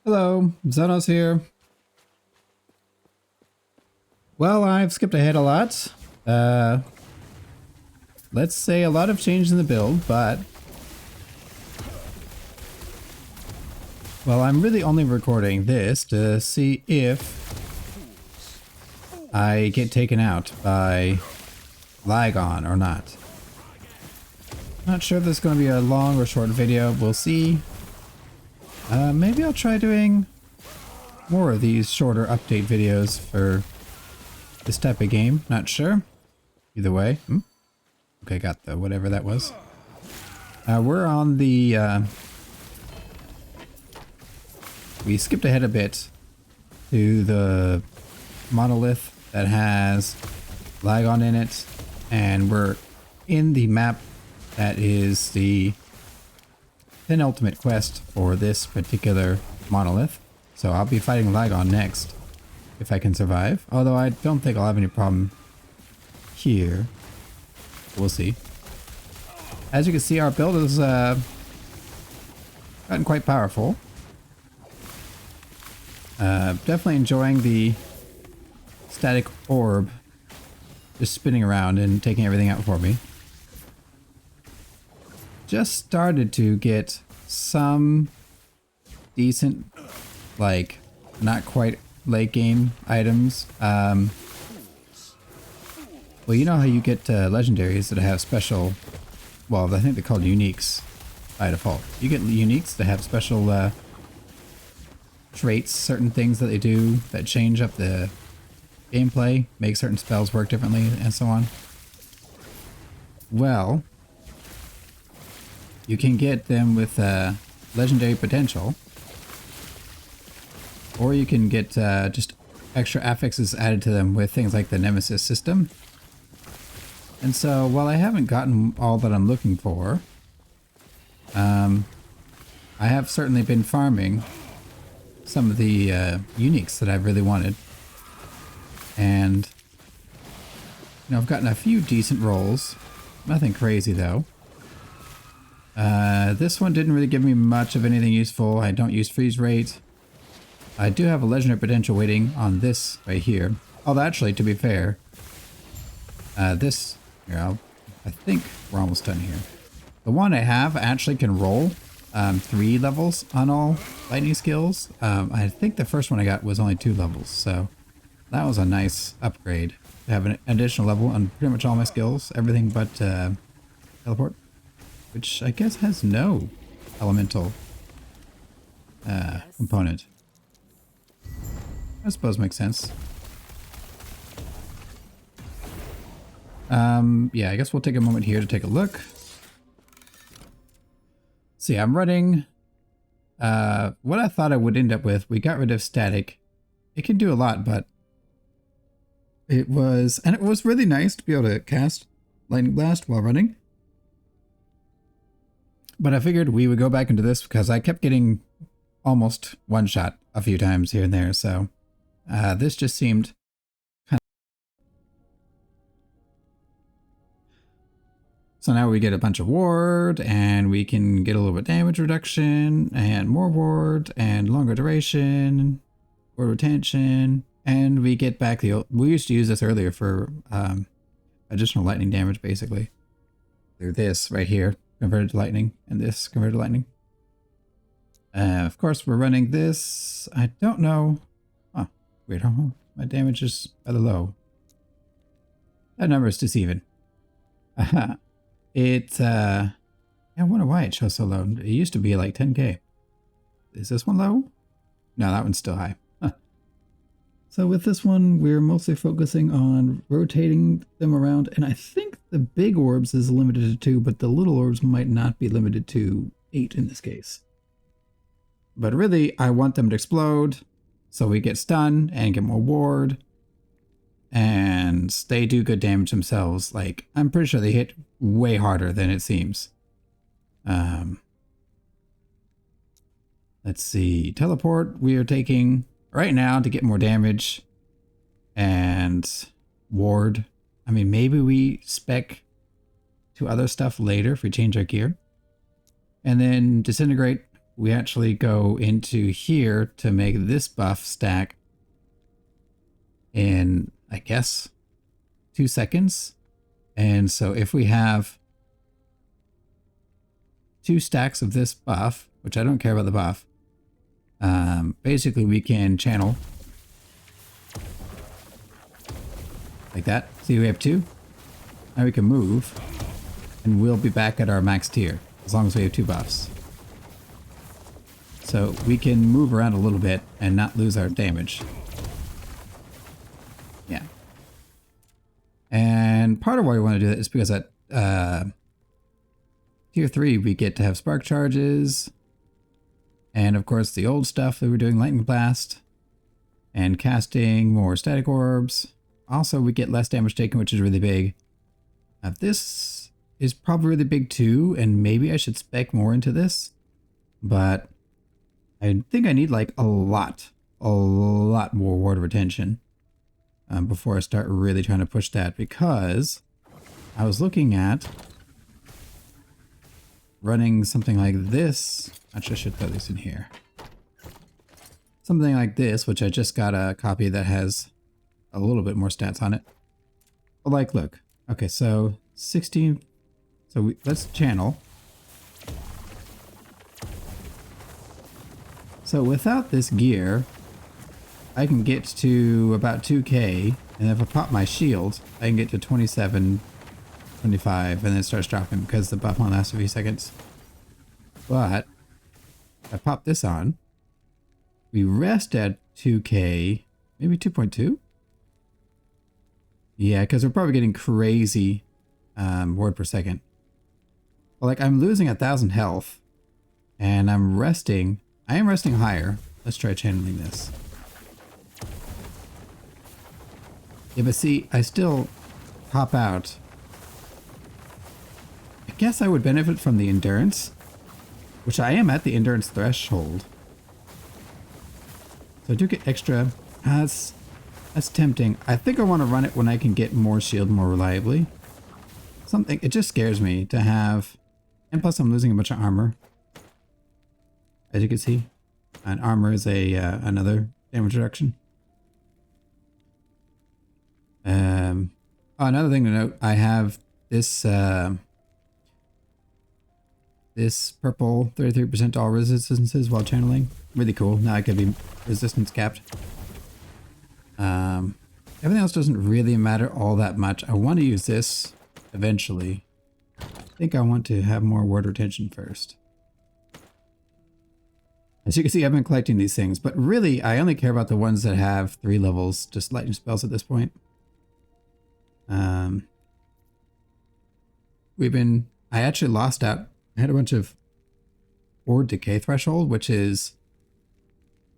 Hello, Zhonos here. Well, I've skipped ahead a lot. Let's say a lot have changed in the build, but... Well, I'm really only recording this to see if I get taken out by Lagon or not. Not sure if this is going to be a long or short video. We'll see. Maybe I'll try doing more of these shorter update videos for this type of game. Not sure. Either way. Okay, got the whatever that was. We're on the... we skipped ahead a bit to the Monolith that has Lagon in it. And we're in the map that is the penultimate quest for this particular Monolith. So I'll be fighting Lagon next, if I can survive. Although I don't think I'll have any problem here. We'll see. As you can see, our build has gotten quite powerful. Definitely enjoying the static orb just spinning around and taking everything out for me. Just started to get some decent, like, not quite late game items. Well, you know how you get legendaries that have special, well, I think they're called uniques by default. You get uniques that have special traits, certain things that they do that change up the gameplay, make certain spells work differently, and so on. Well, you can get them with legendary potential, or you can get just extra affixes added to them with things like the Nemesis system. And so, while I haven't gotten all that I'm looking for, I have certainly been farming some of the uniques that I've really wanted. And, you know, I've gotten a few decent rolls. Nothing crazy, though. This one didn't really give me much of anything useful. I don't use freeze rate. I do have a legendary potential waiting on this right here. Although, actually, to be fair, this... Here, I think we're almost done here. The one I have actually can roll 3 levels on all lightning skills. I think the first one I got was only 2 levels, so that was a nice upgrade. To have an additional level on pretty much all my skills, everything but teleport, which I guess has no elemental component. I suppose makes sense. Yeah, I guess we'll take a moment here to take a look. See, I'm running what I thought I would end up with. We got rid of static. It can do a lot, but it was really nice to be able to cast Lightning Blast while running. But I figured we would go back into this because I kept getting almost one shot a few times here and there, so this just seemed kind of... So now we get a bunch of ward, and we can get a little bit damage reduction, and more ward, and longer duration, ward retention, and we get back the old... We used to use this earlier for additional lightning damage, basically. Through this right here, converted to lightning, and this converted to lightning. Of course, we're running this. I don't know... Oh, weird. My damage is rather low. That number is deceiving. I wonder why it shows so low. It used to be like 10k. Is this one low? No, that one's still high. Huh. So with this one, we're mostly focusing on rotating them around. And I think the big orbs is limited to 2, but the little orbs might not be limited to 8 in this case. But really, I want them to explode so we get stun and get more ward. And they do good damage themselves. Like, I'm pretty sure they hit way harder than it seems. Let's see. Teleport, we are taking right now to get more damage. And ward. I mean, maybe we spec to other stuff later if we change our gear. And then disintegrate we actually go into here to make this buff stack in, I guess, 2 seconds. And so if we have 2 stacks of this buff, which I don't care about the buff, basically we can channel like that. See, we have 2. Now we can move, and we'll be back at our max tier as long as we have 2 buffs. So we can move around a little bit and not lose our damage. Yeah. And part of why we want to do that is because at tier 3 we get to have spark charges, and of course the old stuff that we're doing, lightning blast, and casting more static orbs. Also we get less damage taken, which is really big. This is probably really big too, and maybe I should spec more into this, but I think I need like a lot more ward retention before I start really trying to push that, because I was looking at running something like this. Actually, I should put this in here. Something like this, which I just got a copy that has a little bit more stats on it. But like, look. Okay, so 16. So let's channel. So without this gear, I can get to about 2k, and if I pop my shield, I can get to 27, 25, and then it starts dropping because the buff only lasts a few seconds. But if I pop this on, we rest at 2k, maybe 2.2? Yeah, because we're probably getting crazy ward per second. Well, like, I'm losing 1,000 health, and I'm resting. I am resting higher. Let's try channeling this. Yeah, but see, I still pop out. I guess I would benefit from the endurance, which I am at the endurance threshold. So I do get extra. That's tempting. I think I want to run it when I can get more shield more reliably. Something, it just scares me to have, and plus I'm losing a bunch of armor. As you can see, and armor is a another damage reduction. Another thing to note, I have this this purple 33% to all resistances while channeling. Really cool. Now I can be resistance capped. Everything else doesn't really matter all that much. I want to use this eventually. I think I want to have more ward retention first. As you can see, I've been collecting these things, but really I only care about the ones that have 3 levels, just lightning spells at this point. I actually lost out. I had a bunch of ward decay threshold, which is,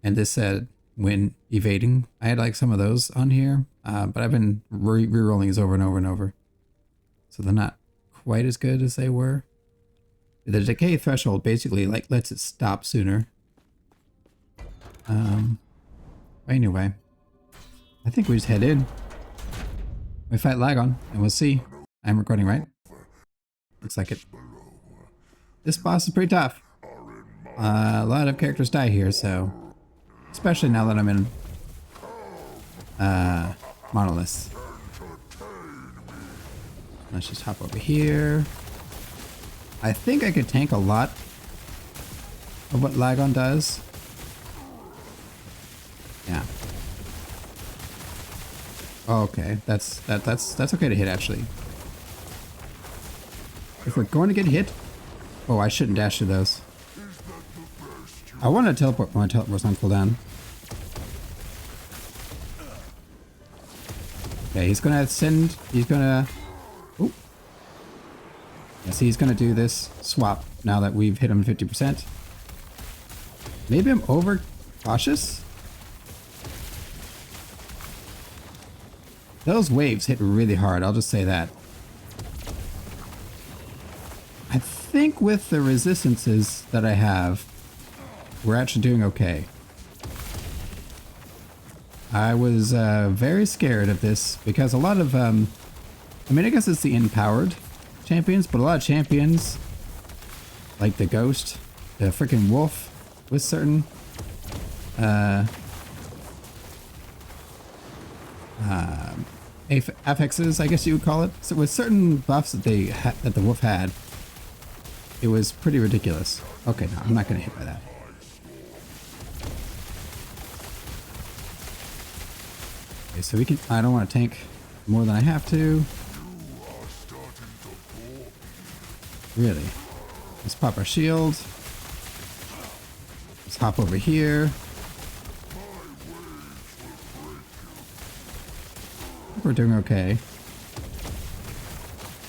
and this said when evading, I had like some of those on here, but I've been re-rolling these over and over and over. So they're not quite as good as they were. The decay threshold basically like lets it stop sooner. Anyway, I think we just head in. We fight Lagon, and we'll see. I'm recording, right? Looks like it. This boss is pretty tough. A lot of characters die here, so... Especially now that I'm in... Monolith. Let's just hop over here. I think I could tank a lot of what Lagon does. Yeah. Oh, okay, that's okay to hit actually. If we're going to get hit, oh, I shouldn't dash through those. I want to teleport when my teleport's on cooldown. Okay, he's gonna send. He's gonna. Oh. Yeah, see, he's gonna do this swap now that we've hit him 50%. Maybe I'm over cautious. Those waves hit really hard, I'll just say that. I think with the resistances that I have, we're actually doing okay. I was very scared of this because a lot of, I mean, I guess it's the empowered champions, but a lot of champions, like the Ghost, the freaking wolf with certain affixes, I guess you would call it. So with certain buffs that that the wolf had, it was pretty ridiculous. Okay, no, I'm not gonna hit by that. Okay, so we can. I don't want to tank more than I have to. Really? Let's pop our shield. Let's hop over here. We're doing okay.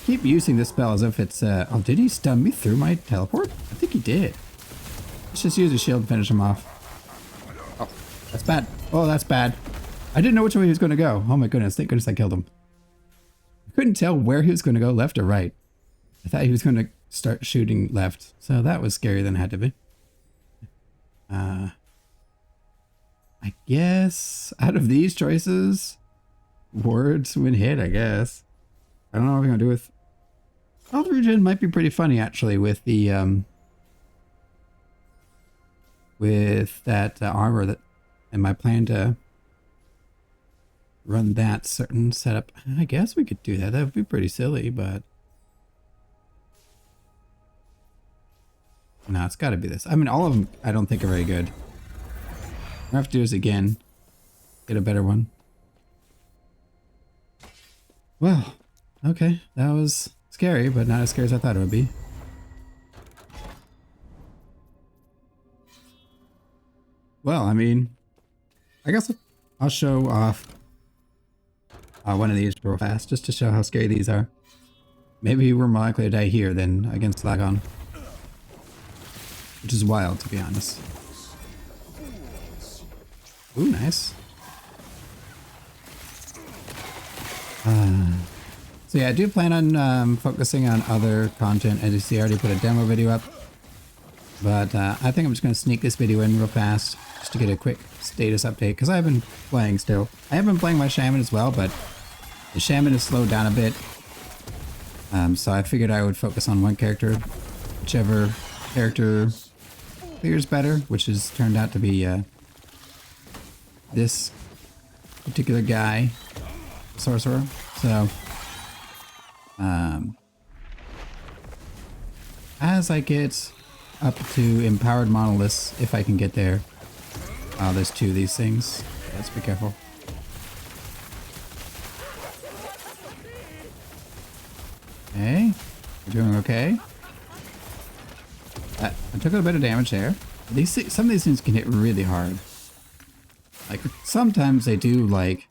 Keep using this spell as if it's oh, did he stun me through my teleport? I think he did. Let's just use a shield and finish him off. Oh, that's bad. Oh, that's bad. I didn't know which way he was going to go. Oh my goodness, thank goodness I killed him. I couldn't tell where he was going to go, left or right. I thought he was going to start shooting left, so that was scarier than it had to be. I guess out of these choices, words when hit, I guess. I don't know what we're going to do with... Health regen might be pretty funny, actually, with the, with that armor that... And my plan to run that certain setup. I guess we could do that. That would be pretty silly, but... No, it's got to be this. I mean, all of them I don't think are very good. We'll have to do this again. Get a better one. Well, okay. That was scary, but not as scary as I thought it would be. Well, I mean, I guess I'll show off one of these real fast, just to show how scary these are. Maybe we're more likely to die here than against Lagon. Which is wild, to be honest. Ooh, nice. So yeah, I do plan on focusing on other content. As you see, I already put a demo video up. But I think I'm just going to sneak this video in real fast, just to get a quick status update, because I've been playing still. I have been playing my Shaman as well, but the Shaman has slowed down a bit. So I figured I would focus on one character, whichever character clears better, which has turned out to be this particular guy, sorcerer. So as I get up to empowered monoliths, if I can get there. Oh, there's two of these things. Let's be careful. Okay, we're doing okay. I took a bit of damage there. Some of these things can hit really hard. Like, sometimes they do, like...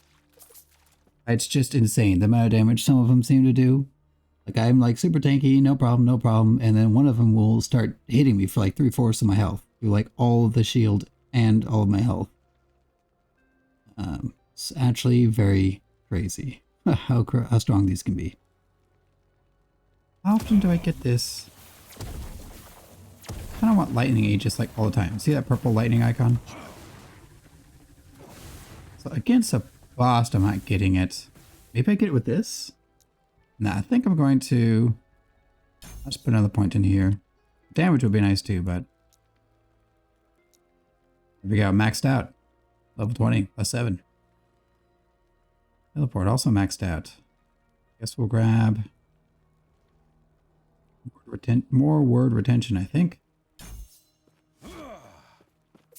It's just insane, the amount of damage some of them seem to do. Like, I'm like super tanky, no problem, no problem. And then one of them will start hitting me for like 3/4 of my health. Through like all of the shield and all of my health. It's actually very crazy how strong these can be. How often do I get this? I kind of want lightning aegis like all the time. See that purple lightning icon? So against a boss, I'm not getting it. Maybe I get it with this? Nah, I think I'm going to... I'll just put another point in here. Damage would be nice too, but... Here we go, maxed out. Level 20, +7. Teleport also maxed out. Guess we'll grab... more word retention, I think.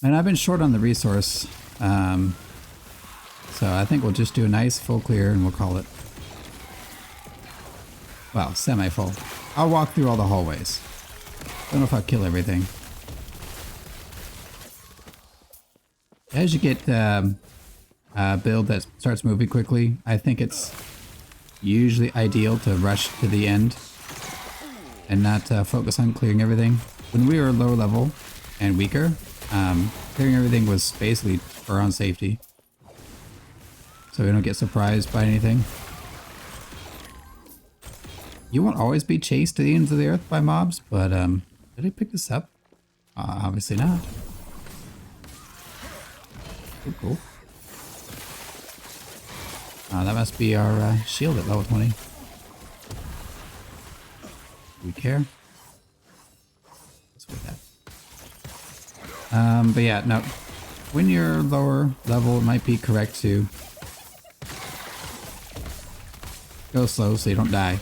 And I've been short on the resource, so I think we'll just do a nice full clear and we'll call it. Well, semi-full. I'll walk through all the hallways. Don't know if I'll kill everything. As you get a build that starts moving quickly, I think it's usually ideal to rush to the end and not focus on clearing everything. When we were lower level and weaker, clearing everything was basically for our own safety. So we don't get surprised by anything. You won't always be chased to the ends of the earth by mobs, but did I pick this up? Obviously not. Oh, cool. That must be our shield at level 20. Do we care? Let's put that. But yeah, no. When you're lower level, it might be correct to go slow so you don't die.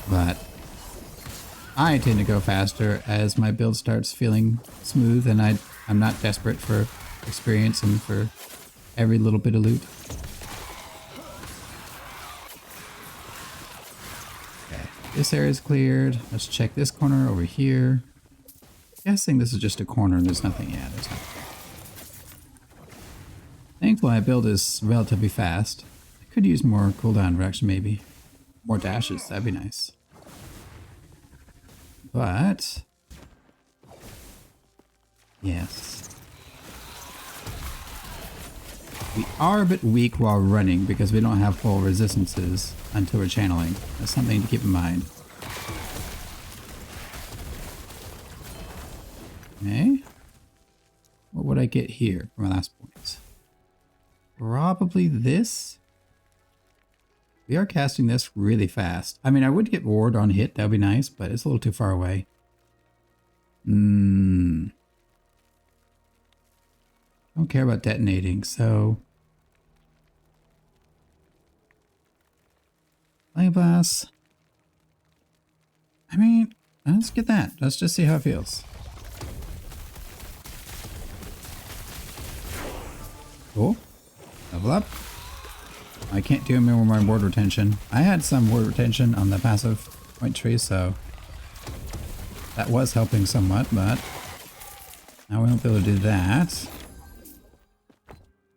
But I tend to go faster as my build starts feeling smooth, and I'm not desperate for experience and for every little bit of loot. Okay, this area is cleared. Let's check this corner over here. Guessing this is just a corner and there's nothing. Yeah, there's nothing. Thankfully, my build is relatively fast. I could use more cooldown reduction, maybe. More dashes, that'd be nice. But yes. We are a bit weak while running because we don't have full resistances until we're channeling. That's something to keep in mind. Okay. What would I get here for my last points? Probably this. We are casting this really fast. I mean, I would get ward on hit. That would be nice, but it's a little too far away. Don't care about detonating, so... Flame Blast. I mean, let's get that. Let's just see how it feels. Cool. Level up. I can't do more with my ward retention. I had some ward retention on the passive point tree, so that was helping somewhat, but now we won't be able to do that.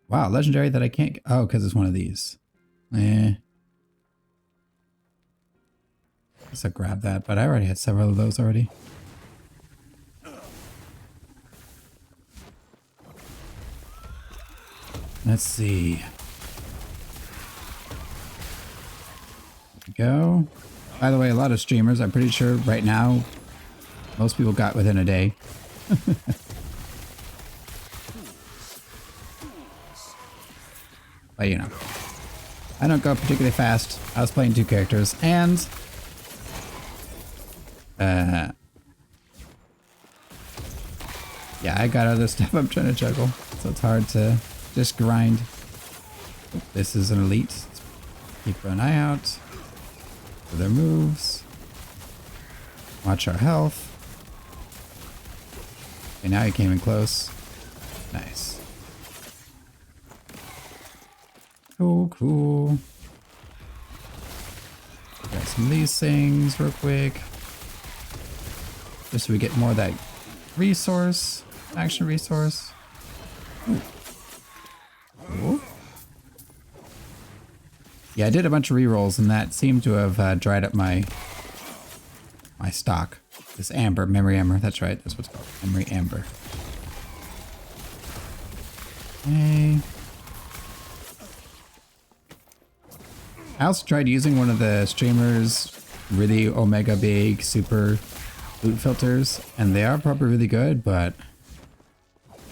Wow, legendary that I can't... Oh, because it's one of these. Guess I'll grab that, but I already had several of those already. Let's see. There we go. By the way, a lot of streamers, I'm pretty sure right now, most people got within a day. But you know, I don't go particularly fast. I was playing 2 characters, and yeah, I got other stuff I'm trying to juggle, so it's hard to just grind. This is an elite. Let's keep an eye out for their moves. Watch our health. Okay, now he came in close. Nice. Cool, cool. Got some of these things real quick. Just so we get more of that resource, action resource. Ooh. Cool. Yeah, I did a bunch of rerolls and that seemed to have dried up my stock. This amber, memory amber, that's right, that's what's called, memory amber. Okay. I also tried using one of the streamers' really omega big super loot filters, and they are probably really good, but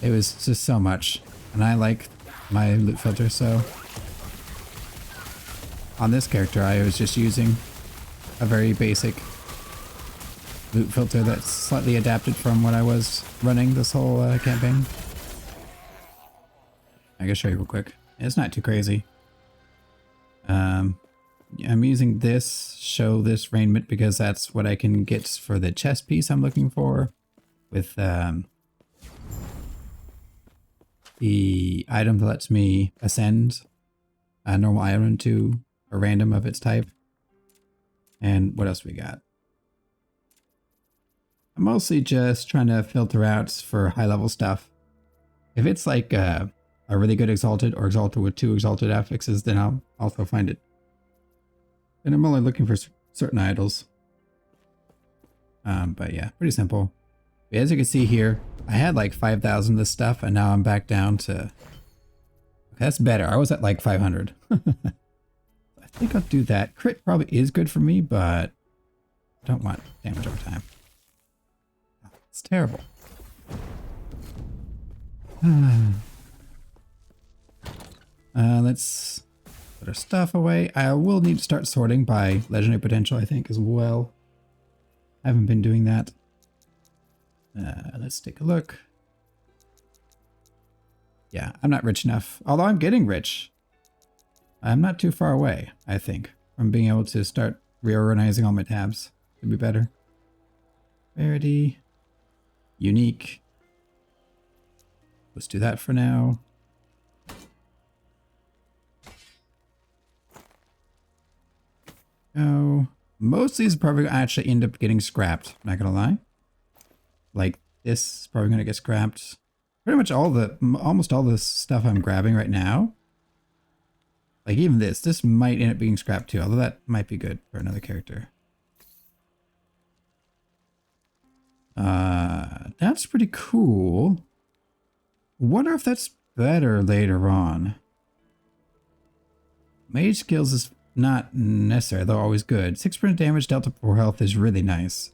it was just so much, and I like my loot filter, so on this character I was just using a very basic loot filter that's slightly adapted from what I was running this whole campaign. I can show you real quick. It's not too crazy. I'm using this, show this raiment, because that's what I can get for the chest piece I'm looking for with the item that lets me ascend a normal item to a random of its type. And what else we got? I'm mostly just trying to filter out for high level stuff. If it's like a really good exalted or exalted with 2 exalted affixes, then I'll also find it. And I'm only looking for certain idols. But yeah, pretty simple. But as you can see here, I had like 5,000 of this stuff, and now I'm back down to... That's better. I was at like 500. I think I'll do that. Crit probably is good for me, but I don't want damage over time. It's terrible. Let's put our stuff away. I will need to start sorting by legendary potential, I think, as well. I haven't been doing that. Let's take a look. Yeah, I'm not rich enough. Although I'm getting rich. I'm not too far away, I think, from being able to start reorganizing all my tabs. Could be better. Rarity. Unique. Let's do that for now. Oh, most of these are probably actually end up getting scrapped. Not gonna lie. Like this is probably gonna get scrapped. Pretty much almost all the stuff I'm grabbing right now. Like even this might end up being scrapped too. Although that might be good for another character. That's pretty cool. Wonder if that's better later on. Mage skills is not necessary, though always good. 6% damage delta per health is really nice.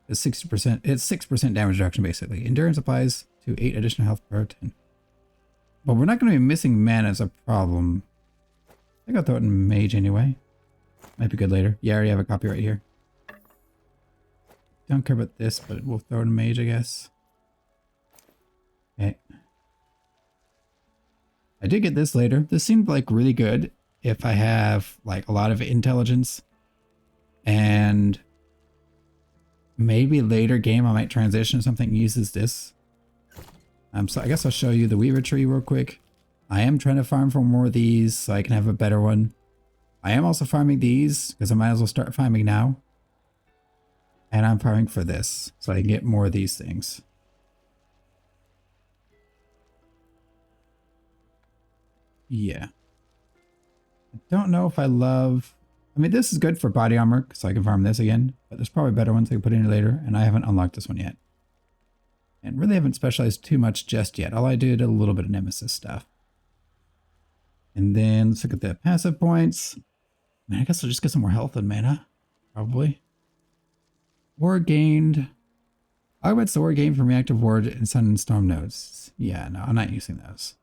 It's 60%. It's 6% damage reduction basically. Endurance applies to 8 additional health per 10. But we're not going to be missing mana as a problem. I think I'll throw it in mage anyway. Might be good later. Yeah, I already have a copy right here. Don't care about this, but we'll throw it in mage, I guess. Okay. I did get this later. This seemed like really good if I have like a lot of intelligence. And maybe later game I might transition to something that uses this. So I guess I'll show you the Weaver tree real quick. I am trying to farm for more of these so I can have a better one. I am also farming these because I might as well start farming now. And I'm farming for this so I can get more of these things. Yeah. I don't know if I love... I mean, this is good for body armor so I can farm this again. But there's probably better ones I can put in later. And I haven't unlocked this one yet. And really haven't specialized too much just yet. All I did a little bit of Nemesis stuff. And then let's look at the passive points. Man, I guess I'll just get some more health and mana. Probably. Ward gained. Augments the ward gained from reactive ward and sun and storm nodes. Yeah, no, I'm not using those.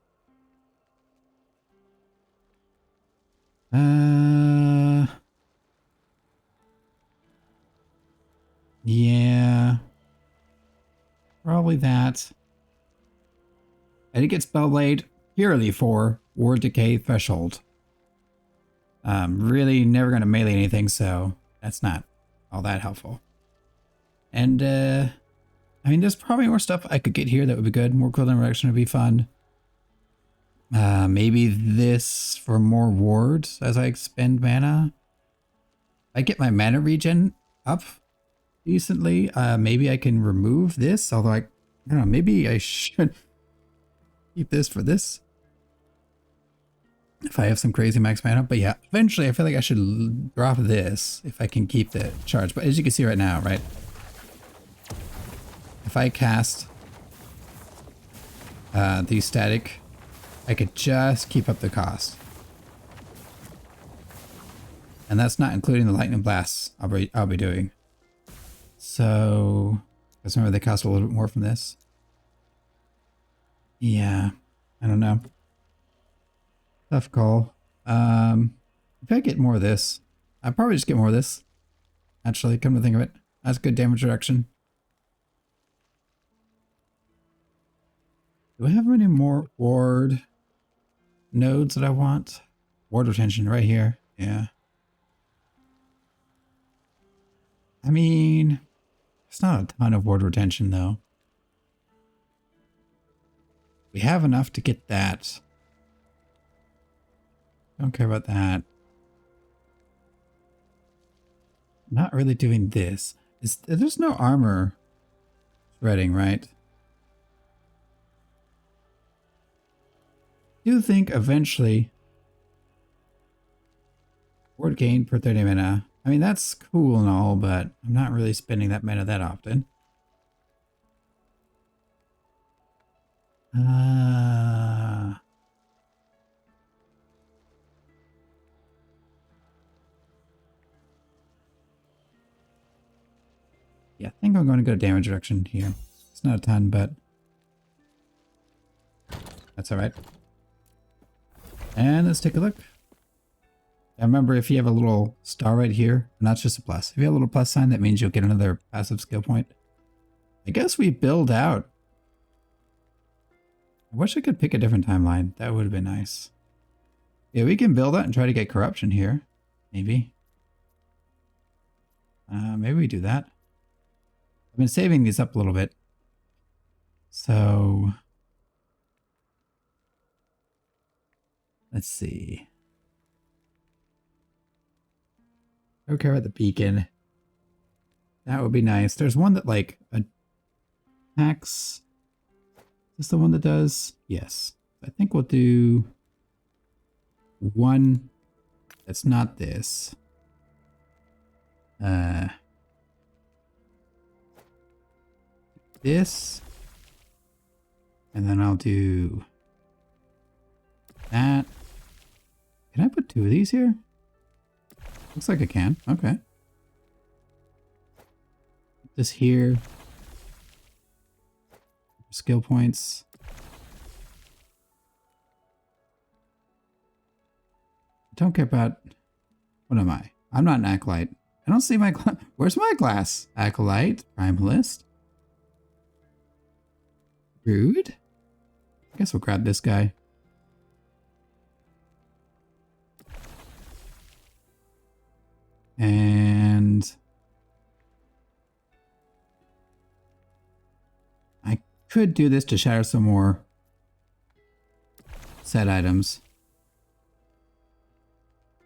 Yeah. Probably that. I did get Spellblade purely for Ward Decay Threshold. Really never going to melee anything, so that's not all that helpful. And, I mean, there's probably more stuff I could get here that would be good. More cooldown reduction would be fun. Maybe this for more wards as I expend mana. I get my mana regen up decently. Maybe I can remove this, although I don't know, maybe I should keep this for this. If I have some crazy max mana. But yeah, eventually I feel like I should drop this if I can keep the charge. But as you can see right now, right? If I cast the static, I could just keep up the cost. And that's not including the lightning blasts I'll be doing. So, because remember they cost a little bit more from this. Yeah, I don't know. Tough call. If I get more of this, I'll probably just get more of this. Actually, come to think of it, that's good damage reduction. Do I have any more ward nodes that I want? Ward retention right here. Yeah. I mean, it's not a ton of ward retention though. We have enough to get that. Don't care about that. Not really doing this. There's no armor shredding, right? I do think eventually ward gain per 30 mana. I mean, that's cool and all, but I'm not really spending that mana that often. Yeah, I think I'm going to go damage reduction here. It's not a ton, but that's all right. And let's take a look. Now remember, if you have a little star right here, and that's just a plus. If you have a little plus sign, that means you'll get another passive skill point. I guess we build out I wish I could pick a different timeline. That would have been nice. Yeah, we can build that and try to get corruption here. Maybe. Maybe we do that. I've been saving these up a little bit. So... let's see. I don't care about the beacon. That would be nice. There's one that like attacks. Is this the one that does? Yes. I think we'll do one that's not this. This. And then I'll do that. Can I put 2 of these here? Looks like I can. Okay. Put this here. Skill points. Don't care about... what am I? I'm not an acolyte. I don't see my class. Where's my class? Acolyte. Primalist. Rude. I guess we'll grab this guy. And... I could do this to shatter some more set items.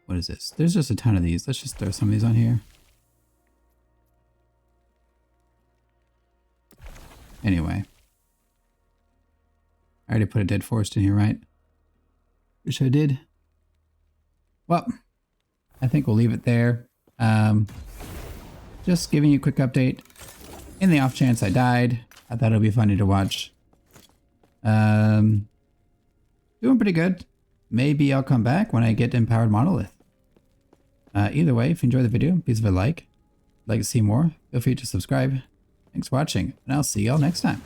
What is this? There's just a ton of these. Let's just throw some of these on here. Anyway. I already put a dead forest in here, right? Wish I did. Well, I think we'll leave it there. Just giving you a quick update. In the off chance I died, I thought it'd be funny to watch. Doing pretty good. Maybe I'll come back when I get Empowered Monolith. Either way, if you enjoyed the video, please leave a like. If you'd like to see more, feel free to subscribe. Thanks for watching, and I'll see y'all next time.